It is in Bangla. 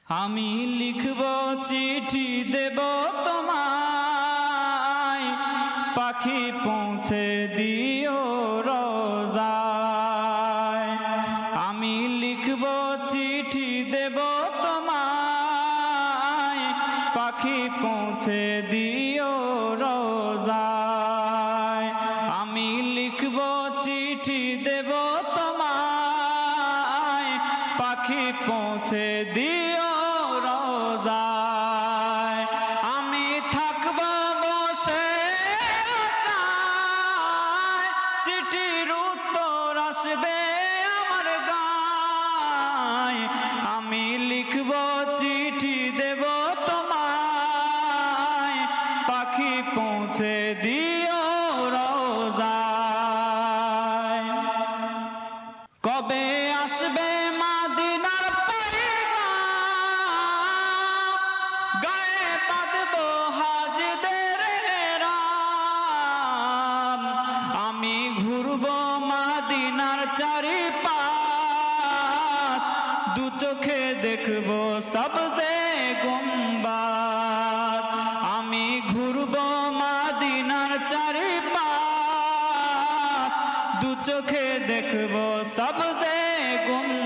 আমি লিখব চিঠি দেব তোমায়, পাখি পৌঁছে দিও রোজায়। আমি লিখব চিঠি দেব তোমায়, পাখি পৌঁছে দিও রোজায়। আমি লিখব চিঠি দেব তোমায়, পাখি পৌঁছে দিও রোজায়। আমি থাকব বসে আশায়, চিঠির উত্তর আসবে আমার গায়। আমি লিখব চিঠি দেব তোমায়, পাখি পৌঁছে দিও রোজায়। কবে আসবে মদিনার পয়গাম, গায়ে বাঁধব হাজদের রাম। আমি ঘুরব মদিনার চারিপাশ, দু চোখে দেখব সবজে গুম্বাদ। আমি ঘুরব মদিনার চারিপাশ, দু চোখে দেখব সবজে গুম্বাদ।